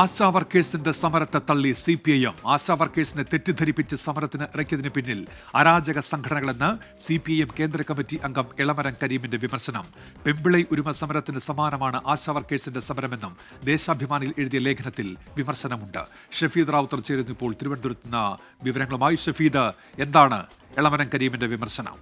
ആശാ വർക്കേഴ്സിന്റെ സമരത്തെ തള്ളി CPIM. ആശാ വർക്കേഴ്സിനെ തെറ്റിദ്ധരിപ്പിച്ച് സമരത്തിന് ഇറക്കിയതിന് പിന്നിൽ അരാജക സംഘടനകളെന്ന് CPIM കേന്ദ്ര കമ്മിറ്റി അംഗം എളമരം കരീമിന്റെ വിമർശനം. പെമ്പിളൈ ഉരുമ സമരത്തിന് സമാനമാണ് ആശാ വർക്കേഴ്സിന്റെ സമരമെന്നും ദേശാഭിമാനിയിൽ എഴുതിയ ലേഖനത്തിൽ വിമർശനമുണ്ട്. ഷഫീദ് റാവുത്തർ ചേരുന്നു ഇപ്പോൾ തിരുവനന്തപുരത്ത് നിന്ന് വിവരങ്ങളുമായി. ഷഫീദ്, എന്താണ് എളമരം കരീമിന്റെ വിമർശനം?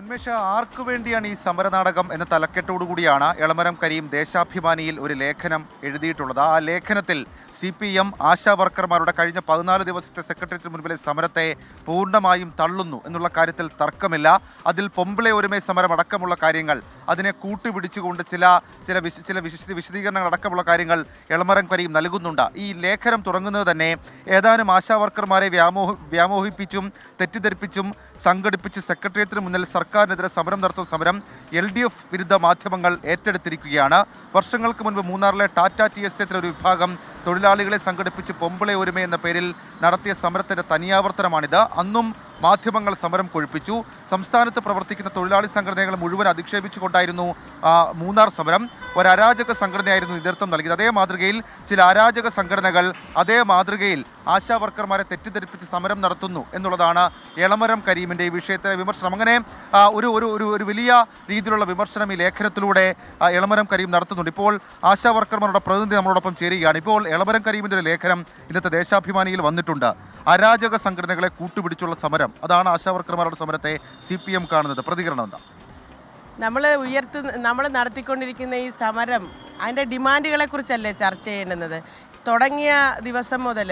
ഉന്മേഷ, ആർക്കു വേണ്ടിയാണ് ഈ സമരനാടകം എന്ന തലക്കെട്ടോടുകൂടിയാണ് എളമരം കരീം ദേശാഭിമാനിയിൽ ഒരു ലേഖനം എഴുതിയിട്ടുള്ളത്. ആ ലേഖനത്തിൽ CPM ആശാ വർക്കർമാരുടെ കഴിഞ്ഞ 14 ദിവസത്തെ സെക്രട്ടേറിയറ്റിന് മുൻപിലെ സമരത്തെ പൂർണ്ണമായും തള്ളുന്നു എന്നുള്ള കാര്യത്തിൽ തർക്കമില്ല. അതിൽ പൊമ്പിളൈ ഒരുമൈ സമരം അടക്കമുള്ള കാര്യങ്ങൾ അതിനെ കൂട്ടുപിടിച്ചുകൊണ്ട് ചില വിശദീകരണങ്ങൾ അടക്കമുള്ള കാര്യങ്ങൾ എളമരം കരീം നൽകുന്നുണ്ട്. ഈ ലേഖനം തുടങ്ങുന്നത് തന്നെ ഏതാനും ആശാ വർക്കർമാരെ വ്യാമോഹിപ്പിച്ചും തെറ്റിദ്ധരിപ്പിച്ചും സംഘടിപ്പിച്ച് സെക്രട്ടേറിയറ്റിന് മുന്നിൽ സർക്കാരിനെതിരെ സമരം നടത്തുന്ന സമരം LDF വിരുദ്ധ മാധ്യമങ്ങൾ ഏറ്റെടുത്തിരിക്കുകയാണ്. വർഷങ്ങൾക്ക് മുൻപ് മൂന്നാറിലെ ടാറ്റ TST ഒരു വിഭാഗം തൊഴിലാളികളെ സംഘടിപ്പിച്ച് പൊമ്പിളൈ ഒരുമ എന്ന പേരിൽ നടത്തിയ സമരത്തിൻ്റെ തനിയാവർത്തനമാണിത്. അന്നും മാധ്യമങ്ങൾ സമരം കൊഴുപ്പിച്ചു. സംസ്ഥാനത്ത് പ്രവർത്തിക്കുന്ന തൊഴിലാളി സംഘടനകൾ മുഴുവൻ അധിക്ഷേപിച്ചുകൊണ്ടായിരുന്നു മൂന്നാർ സമരം. ഒരു അരാജക സംഘടനയായിരുന്നു നേതൃത്വം നൽകിയത്. അതേ മാതൃകയിൽ ചില അരാജക സംഘടനകൾ അതേ മാതൃകയിൽ ആശാ വർക്കർമാരെ തെറ്റിദ്ധരിപ്പിച്ച് സമരം നടത്തുന്നു എന്നുള്ളതാണ് എളമരം കരീമിൻ്റെ ഈ വിഷയത്തിലെ വിമർശനം. അങ്ങനെ ഒരു വലിയ രീതിയിലുള്ള വിമർശനം ഈ ലേഖനത്തിലൂടെ എളമരം കരീം നടത്തുന്നുണ്ട്. ഇപ്പോൾ ആശാ വർക്കർമാരുടെ പ്രതിനിധി നമ്മളോടൊപ്പം ചേരുകയാണ്. ഇപ്പോൾ എളമരം കരീമിൻ്റെ ഒരു ലേഖനം ഇന്നത്തെ ദേശാഭിമാനിയിൽ വന്നിട്ടുണ്ട്. അരാജക സംഘടനകളെ കൂട്ടുപിടിച്ചുള്ള സമരം, അതാണ് ആശാ വർക്കർമാരുടെ സമരത്തെ CPM കാണുന്നത്. പ്രതികരണം എന്താ? നമ്മൾ നടത്തിക്കൊണ്ടിരിക്കുന്ന ഈ സമരം അതിൻ്റെ ഡിമാൻഡുകളെ കുറിച്ചല്ലേ ചർച്ച ചെയ്യേണ്ടുന്നത്. തുടങ്ങിയ ദിവസം മുതൽ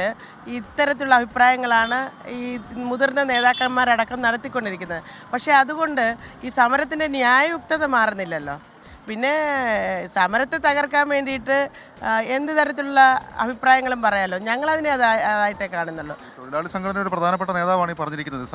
ഇത്തരത്തിലുള്ള അഭിപ്രായങ്ങളാണ് ഈ മുതിർന്ന നേതാക്കന്മാരടക്കം നടത്തിക്കൊണ്ടിരിക്കുന്നത്. പക്ഷേ അതുകൊണ്ട് ഈ സമരത്തിൻ്റെ ന്യായയുക്തത മാറുന്നില്ലല്ലോ. പിന്നെ സമരത്തെ തകർക്കാൻ വേണ്ടിയിട്ട് എന്ത് തരത്തിലുള്ള അഭിപ്രായങ്ങളും പറയാമല്ലോ. ഞങ്ങളതിനെ അതായിട്ടേ കാണുന്നുള്ളൂ. തൊഴിലാളി സംഘടനയുടെ പ്രധാനപ്പെട്ട നേതാവാണ് ഈ പറഞ്ഞിരിക്കുന്നത്.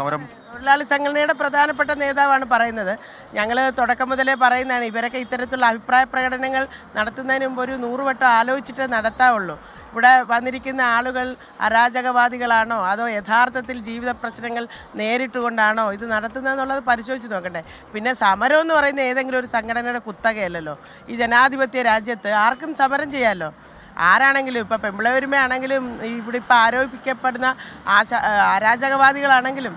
തൊഴിലാളി സംഘടനയുടെ പ്രധാനപ്പെട്ട നേതാവാണ് പറയുന്നത്. ഞങ്ങൾ തുടക്കം മുതലേ പറയുന്നതാണ്, ഇവരൊക്കെ ഇത്തരത്തിലുള്ള അഭിപ്രായ പ്രകടനങ്ങൾ നടത്തുന്നതിന് മുമ്പ് ഒരു 100 വട്ടം ആലോചിച്ചിട്ട് നടത്താവുള്ളൂ. ഇവിടെ വന്നിരിക്കുന്ന ആളുകൾ അരാജകവാദികളാണോ അതോ യഥാർത്ഥത്തിൽ ജീവിത പ്രശ്നങ്ങൾ നേരിട്ടുകൊണ്ടാണോ ഇത് നടത്തുന്നതെന്നുള്ളത് പരിശോധിച്ച് നോക്കണ്ടേ. പിന്നെ സമരം എന്ന് പറയുന്ന ഏതെങ്കിലും ഒരു സംഘടനയുടെ കുത്തകയല്ലല്ലോ. ഈ ജനാധിപത്യ രാജ്യത്ത് ആർക്കും സമരം ചെയ്യാമല്ലോ. ആരാണെങ്കിലും, ഇപ്പോൾ പെമ്പിളൈ ഒരുമയാണെങ്കിലും ഇവിടെ ഇപ്പോൾ ആരോപിക്കപ്പെടുന്ന അരാജകവാദികളാണെങ്കിലും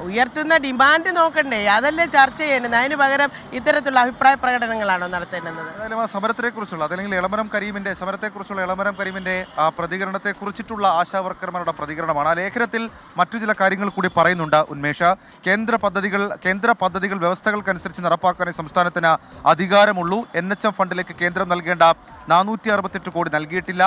ഉയർത്തുന്ന ഡിമാൻഡ് നോക്കണ്ടേ, അതല്ലേ ചർച്ച ചെയ്യേണ്ടത്. അതിന് പകരം ഇത്തരത്തിലുള്ള അഭിപ്രായ പ്രകടനങ്ങളാണോ നടത്തേണ്ടത്? ഏതായാലും ആ സമരത്തെക്കുറിച്ചുള്ള അല്ലെങ്കിൽ എളമരം കരീമിൻ്റെ സമരത്തെക്കുറിച്ചുള്ള എളമരം കരീമിൻ്റെ ആ പ്രതികരണത്തെക്കുറിച്ചിട്ടുള്ള ആശാ വർക്കർമാരുടെ പ്രതികരണമാണ്. ആ ലേഖനത്തിൽ മറ്റു ചില കാര്യങ്ങൾ കൂടി പറയുന്നുണ്ട്. ഉന്മേഷ, കേന്ദ്ര പദ്ധതികൾ വ്യവസ്ഥകൾക്കനുസരിച്ച് നടപ്പാക്കാനേ സംസ്ഥാനത്തിന് അധികാരമുള്ളൂ. NHM ഫണ്ടിലേക്ക് കേന്ദ്രം നൽകേണ്ട 468 കോടി നൽകിയിട്ടില്ല.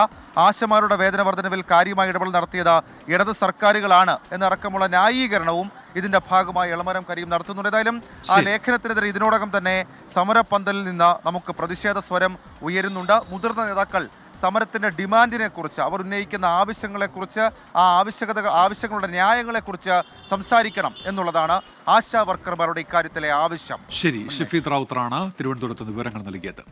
ആശമാരുടെ വേതന വർധനവിൽ കാര്യമായ ഇടപെടൽ നടത്തിയത് ഇടത് സർക്കാരുകളാണ് എന്നടക്കമുള്ള ന്യായീകരണവും ഇതിന്റെ ഭാഗമായി എളമരം കരീം നടത്തുന്നുണ്ട്. ഏതായാലും ആ ലേഖനത്തിനെതിരെ ഇതിനോടകം തന്നെ സമരപ്പന്തലിൽ നിന്ന് നമുക്ക് പ്രതിഷേധ സ്വരം ഉയരുന്നുണ്ട്. മുതിർന്ന നേതാക്കൾ സമരത്തിന്റെ ഡിമാൻഡിനെ കുറിച്ച്, അവർ ഉന്നയിക്കുന്ന ആവശ്യങ്ങളെക്കുറിച്ച്, ആ ആവശ്യങ്ങളുടെ ന്യായങ്ങളെക്കുറിച്ച് സംസാരിക്കണം എന്നുള്ളതാണ് ആശാ വർക്കർമാരുടെ ഇക്കാര്യത്തിലെ ആവശ്യം. ശരി, ഷഫീദ് റാവുത്തറാണ് തിരുവനന്തപുരത്ത് വിവരങ്ങൾ നൽകിയത്.